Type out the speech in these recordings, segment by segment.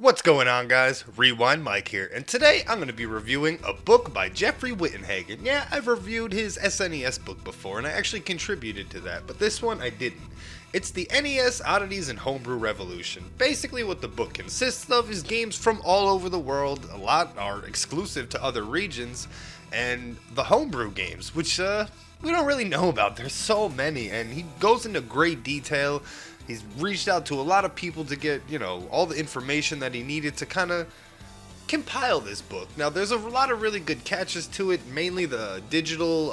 What's going on, guys? Rewind Mike here, and today I'm going to be reviewing a book by Jeffrey Wittenhagen. Yeah, I've reviewed his SNES book before, and I actually contributed to that, but this one I didn't. It's the NES Oddities and Homebrew Revolution. Basically, what the book consists of is games from all over the world. A lot are exclusive to other regions, and the homebrew games, which we don't really know about. There's so many, and he goes into great detail. He's reached out to a lot of people to get, all the information that he needed to kind of compile this book. Now, there's a lot of really good catches to it, mainly the digital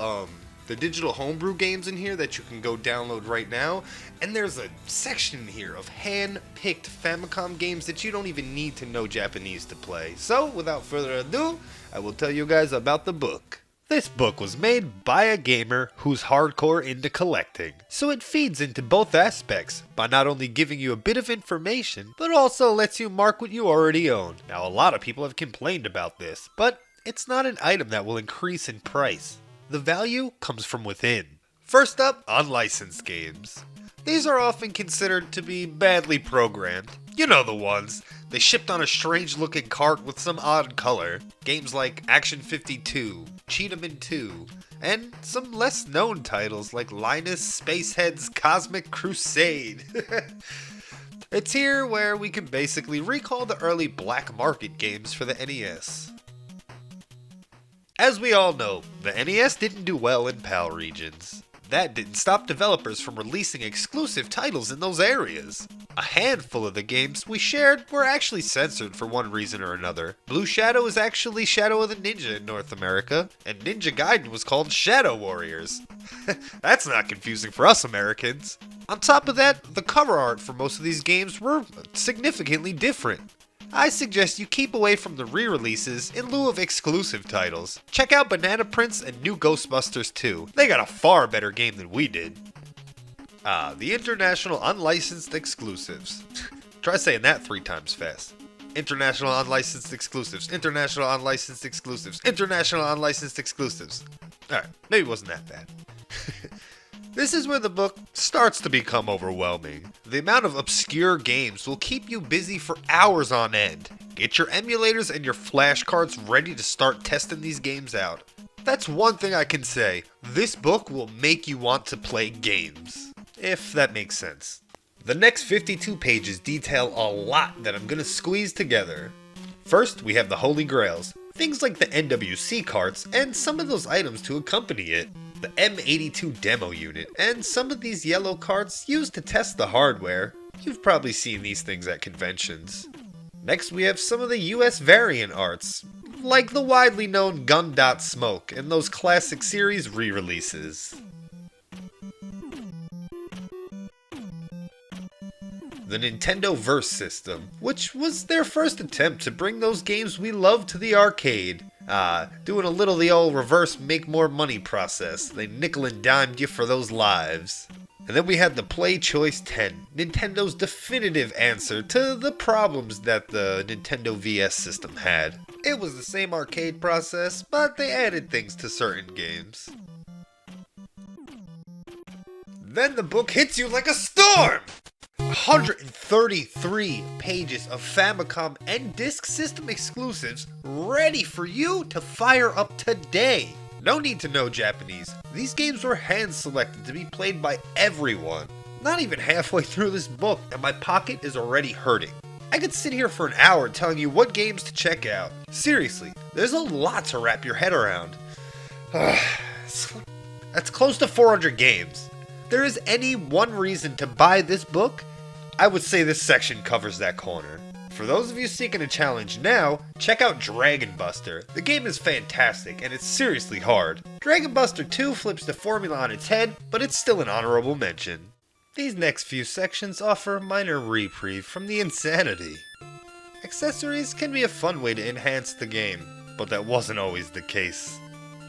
homebrew games in here that you can go download right now. And there's a section here of hand-picked Famicom games that you don't even need to know Japanese to play. So, without further ado, I will tell you guys about the book. This book was made by a gamer who's hardcore into collecting, so it feeds into both aspects by not only giving you a bit of information, but also lets you mark what you already own. Now, a lot of people have complained about this, but it's not an item that will increase in price. The value comes from within. First up, unlicensed games. These are often considered to be badly programmed. You know the ones. They shipped on a strange looking cart with some odd color. Games like Action 52, Cheetahman 2, and some less known titles like Linus Spacehead's Cosmic Crusade. It's here where we can basically recall the early black market games for the NES. As we all know, the NES didn't do well in PAL regions. That didn't stop developers from releasing exclusive titles in those areas. A handful of the games we shared were actually censored for one reason or another. Blue Shadow is actually Shadow of the Ninja in North America, and Ninja Gaiden was called Shadow Warriors. That's not confusing for us Americans. On top of that, the cover art for most of these games were significantly different. I suggest you keep away from the re-releases in lieu of exclusive titles. Check out Banana Prince and New Ghostbusters 2. They got a far better game than we did. The International Unlicensed Exclusives. Try saying that 3 times fast. International Unlicensed Exclusives. International Unlicensed Exclusives. International Unlicensed Exclusives. Alright, maybe it wasn't that bad. This is where the book starts to become overwhelming. The amount of obscure games will keep you busy for hours on end. Get your emulators and your flashcards ready to start testing these games out. That's one thing I can say. This book will make you want to play games. If that makes sense. The next 52 pages detail a lot that I'm gonna squeeze together. First, we have the Holy Grails. Things like the NWC carts and some of those items to accompany it. The M82 demo unit, and some of these yellow carts used to test the hardware. You've probably seen these things at conventions. Next we have some of the US variant arts, like the widely known Gun Dot Smoke and those classic series re-releases. The Nintendo Verse system, which was their first attempt to bring those games we love to the arcade. Doing a little the old reverse make more money process. They nickel and dimed you for those lives. And then we had the Play Choice 10, Nintendo's definitive answer to the problems that the Nintendo VS system had. It was the same arcade process, but they added things to certain games. Then the book hits you like a storm! 133 pages of Famicom and Disk System exclusives ready for you to fire up today. No need to know Japanese. These games were hand-selected to be played by everyone. Not even halfway through this book and my pocket is already hurting. I could sit here for an hour telling you what games to check out. Seriously, there's a lot to wrap your head around. That's close to 400 games. If there is any one reason to buy this book, I would say this section covers that corner. For those of you seeking a challenge now, check out Dragon Buster. The game is fantastic and it's seriously hard. Dragon Buster 2 flips the formula on its head, but it's still an honorable mention. These next few sections offer a minor reprieve from the insanity. Accessories can be a fun way to enhance the game, but that wasn't always the case.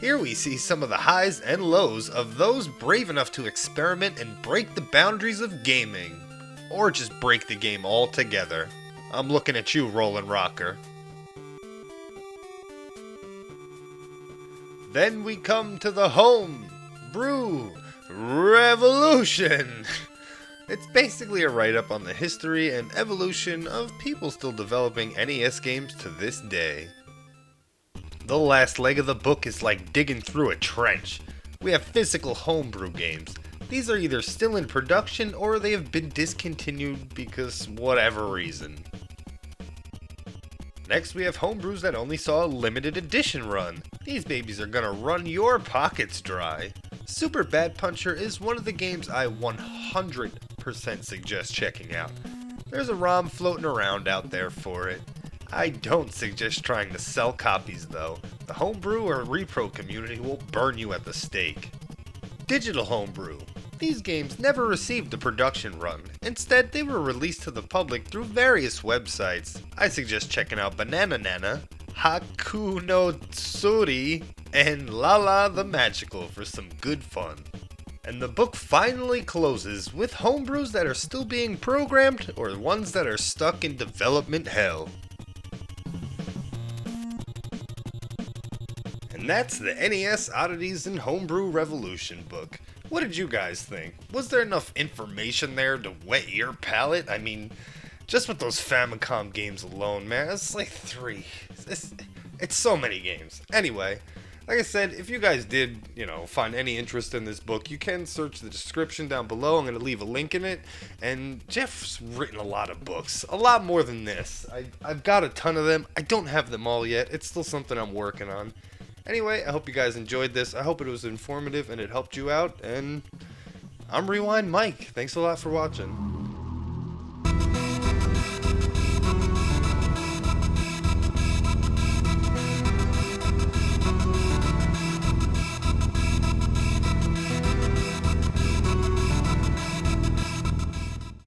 Here we see some of the highs and lows of those brave enough to experiment and break the boundaries of gaming. Or just break the game altogether. I'm looking at you, Roland Rocker. Then we come to the Homebrew Revolution. It's basically a write-up on the history and evolution of people still developing NES games to this day. The last leg of the book is like digging through a trench. We have physical homebrew games. These are either still in production or they have been discontinued because whatever reason. Next we have homebrews that only saw a limited edition run. These babies are gonna run your pockets dry. Super Bad Puncher is one of the games I 100% suggest checking out. There's a ROM floating around out there for it. I don't suggest trying to sell copies though. The homebrew or repro community will burn you at the stake. Digital Homebrew. These games never received a production run. Instead, they were released to the public through various websites. I suggest checking out Banana Nana, Haku no Tsuri, and Lala the Magical for some good fun. And the book finally closes with homebrews that are still being programmed or ones that are stuck in development hell. And that's the NES Oddities and Homebrew Revolution book. What did you guys think? Was there enough information there to whet your palate? I mean, just with those Famicom games alone, man, it's like 3. It's so many games. Anyway, like I said, if you guys did, find any interest in this book, you can search the description down below. I'm going to leave a link in it. And Jeff's written a lot of books. A lot more than this. I've got a ton of them. I don't have them all yet. It's still something I'm working on. Anyway, I hope you guys enjoyed this. I hope it was informative and it helped you out. And I'm Rewind Mike. Thanks a lot for watching.